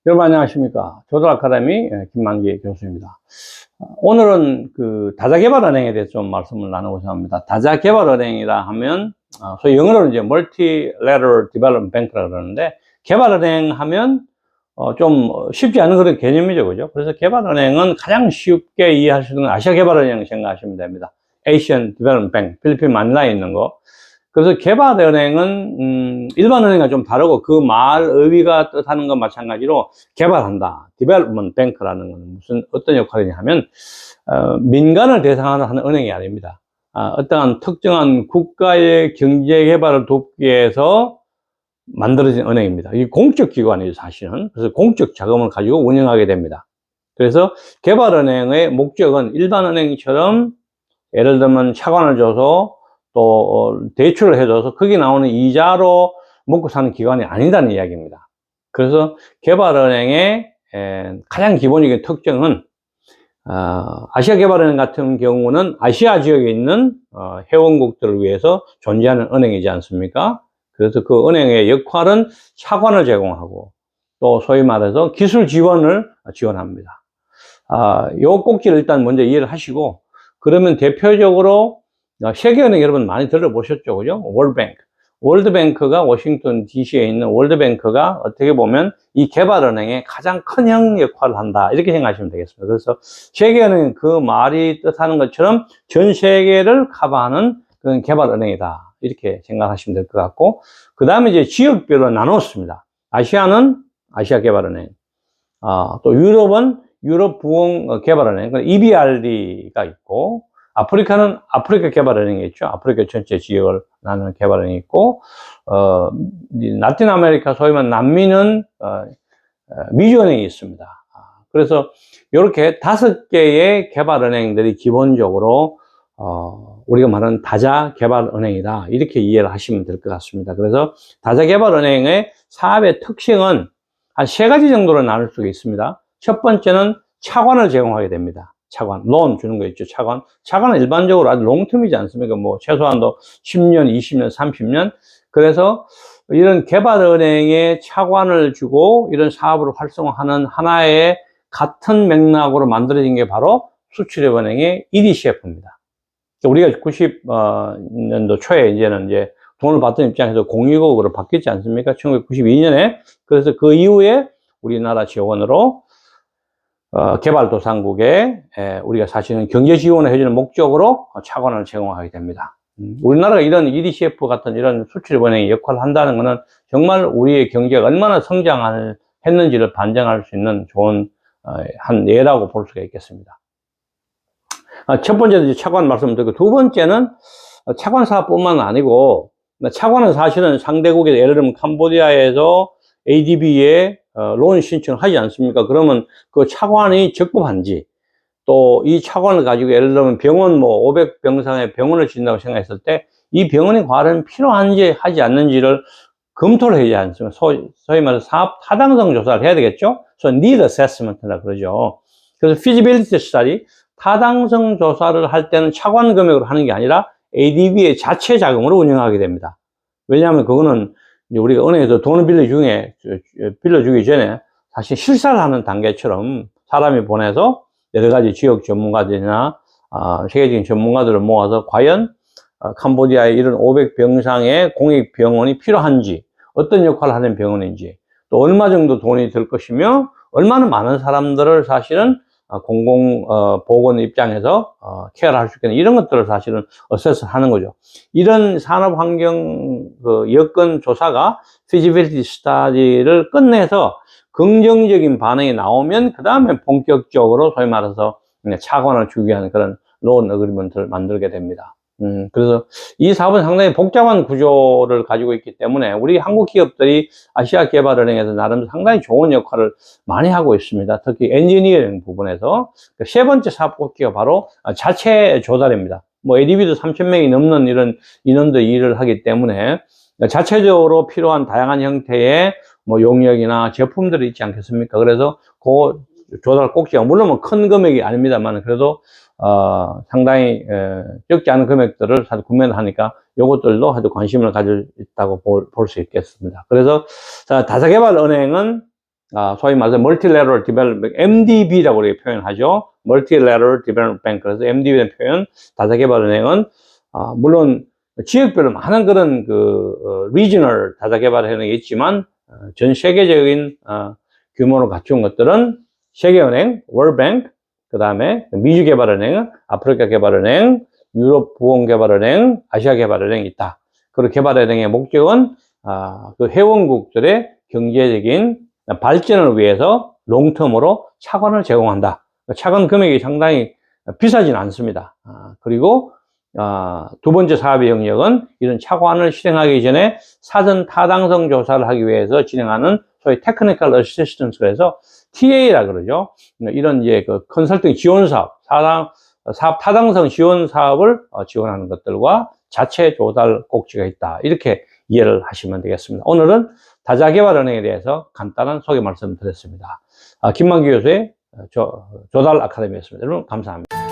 여러분 안녕하십니까. 조도 아카데미 김만기 교수입니다. 오늘은 그 다자개발은행에 대해서 좀 말씀을 나누고자 합니다. 다자개발은행이라 하면 소위 영어로는 이제 Multilateral Development Bank라고 그러는데, 개발은행 하면 좀 쉽지 않은 그런 개념이죠, 그죠? 그래서 개발은행은 가장 쉽게 이해할 수 있는 아시아개발은행 생각하시면 됩니다. Asian Development Bank, 필리핀 마닐라에 있는 거. 그래서 개발은행은 일반은행과 좀 다르고, 그 말 의미가 뜻하는 건 마찬가지로 개발한다, Development Bank라는 건 어떤 역할이냐 하면 민간을 대상으로 하는 은행이 아닙니다. 어떠한 특정한 국가의 경제 개발을 돕기 위해서 만들어진 은행입니다. 이 공적 기관이에요, 사실은. 그래서 공적 자금을 가지고 운영하게 됩니다. 그래서 개발은행의 목적은 일반은행처럼 예를 들면 차관을 줘서 또 대출을 해줘서 거기 나오는 이자로 먹고 사는 기관이 아니라는 이야기입니다. 그래서 개발은행의 가장 기본적인 특징은 아시아개발은행 같은 경우는 아시아 지역에 있는 회원국들을 위해서 존재하는 은행이지 않습니까? 그래서 그 은행의 역할은 차관을 제공하고 또 소위 말해서 기술 지원을 지원합니다. 요 꼭지를 일단 먼저 이해를 하시고, 그러면 대표적으로 세계은행 여러분 많이 들어보셨죠, 그죠? 월드뱅크. 월드뱅크가 워싱턴 DC에 있는 월드뱅크가 어떻게 보면 이 개발은행의 가장 큰 형 역할을 한다, 이렇게 생각하시면 되겠습니다. 그래서 세계은행은 그 말이 뜻하는 것처럼 전 세계를 커버하는 그런 개발은행이다, 이렇게 생각하시면 될 것 같고, 그 다음에 이제 지역별로 나눴습니다. 아시아는 아시아개발은행, 또 유럽은 유럽부흥개발은행, EBRD가 있고, 아프리카는 아프리카 개발은행이 있죠. 아프리카 전체 지역을 나누는 개발은행이 있고, 라틴 아메리카 소위 말하는 남미는 미주은행이 있습니다. 그래서 이렇게 5개의 개발은행들이 기본적으로 우리가 말하는 다자개발은행이다, 이렇게 이해를 하시면 될 것 같습니다. 그래서 다자개발은행의 사업의 특징은 한 3가지 정도로 나눌 수가 있습니다. 첫 번째는 차관을 제공하게 됩니다. 차관, 론 주는 거 있죠, 차관. 차관은 일반적으로 아주 롱텀이지 않습니까? 뭐, 최소한도 10년, 20년, 30년. 그래서 이런 개발은행에 차관을 주고 이런 사업을 활성화하는 하나의 같은 맥락으로 만들어진 게 바로 수출입은행의 EDCF입니다. 우리가 90년도 초에 이제는 이제 돈을 받던 입장에서 공유국으로 바뀌었지 않습니까? 1992년에. 그래서 그 이후에 우리나라 지원으로 개발도상국에 우리가 사실은 경제 지원을 해주는 목적으로 차관을 제공하게 됩니다. 우리나라가 이런 EDCF 같은 이런 수출입은행의 역할을 한다는 것은 정말 우리의 경제가 얼마나 성장을 했는지를 반증할 수 있는 좋은 한 예라고 볼 수가 있겠습니다. 첫 번째는 이제 차관 말씀드리고, 두 번째는 차관 사업뿐만 아니고, 차관은 사실은 상대국에, 예를 들면 캄보디아에서 ADB에 론 신청을 하지 않습니까? 그러면 그 차관이 적법한지, 또 이 차관을 가지고 예를 들면 병원 500병상의 병원을 짓는다고 생각했을 때 이 병원이 과연 필요한지 하지 않는지를 검토를 해야 하지 않습니까? 소위 말해서 사업 타당성 조사를 해야 되겠죠? 그래서 need assessment라 그러죠. 그래서 feasibility study, 타당성 조사를 할 때는 차관 금액으로 하는 게 아니라 ADB의 자체 자금으로 운영하게 됩니다. 왜냐하면 그거는 우리가 은행에서 돈을 빌려주기 전에 사실 실사를 하는 단계처럼 사람이 보내서 여러 가지 지역 전문가들이나 세계적인 전문가들을 모아서 과연 캄보디아의 이런 500병상의 공익병원이 필요한지, 어떤 역할을 하는 병원인지, 또 얼마 정도 돈이 들 것이며 얼마나 많은 사람들을 사실은 공공보건 입장에서 케어를 할 수 있겠는, 이런 것들을 사실은 어세스 하는 거죠. 이런 산업환경 여건 조사가 feasibility study를 끝내서 긍정적인 반응이 나오면 그 다음에 본격적으로 소위 말해서 차관을 주기 위한 그런 론 어그리먼트를 만들게 됩니다. 그래서 이 사업은 상당히 복잡한 구조를 가지고 있기 때문에 우리 한국 기업들이 아시아개발은행에서 나름 상당히 좋은 역할을 많이 하고 있습니다. 특히 엔지니어링 부분에서. 세 번째 사업 꼭지가 바로 자체 조달입니다. ADB도 3,000명이 넘는 이런 인원들이 일을 하기 때문에 자체적으로 필요한 다양한 형태의 용역이나 제품들이 있지 않겠습니까? 그래서 그 조달 꼭지가 물론 큰 금액이 아닙니다만 그래도 상당히 적지 않은 금액들을 사실 구매를 하니까 이것들도 아주 관심을 가지고 있다고 볼 수 있겠습니다. 그래서 다자개발은행은 소위 말해서 Multilateral Development, MDB라고 우리가 표현하죠. Multilateral Development Bank. 그래서 MDB라는 표현, 다자개발은행은, 물론 지역별로 많은 그런 Regional 다자개발은행이 있지만, 전 세계적인, 규모를 갖춘 것들은 세계은행, 월뱅크, 그 다음에 미주개발은행, 아프리카개발은행, 유럽보험개발은행, 아시아개발은행이 있다. 그리고 개발은행의 목적은 그 회원국들의 경제적인 발전을 위해서 롱텀으로 차관을 제공한다. 차관 금액이 상당히 비싸진 않습니다. 그리고 두 번째 사업의 영역은 이런 차관을 실행하기 전에 사전 타당성 조사를 하기 위해서 진행하는 소위 테크니컬 어시스턴스에서 TA라 그러죠. 이런 이제 그 컨설팅 지원 사업, 사업 타당성 지원 사업을 지원하는 것들과 자체 조달 꼭지가 있다. 이렇게 이해를 하시면 되겠습니다. 오늘은 다자개발은행에 대해서 간단한 소개 말씀드렸습니다. 김만기 교수의 조달 아카데미였습니다. 여러분 감사합니다.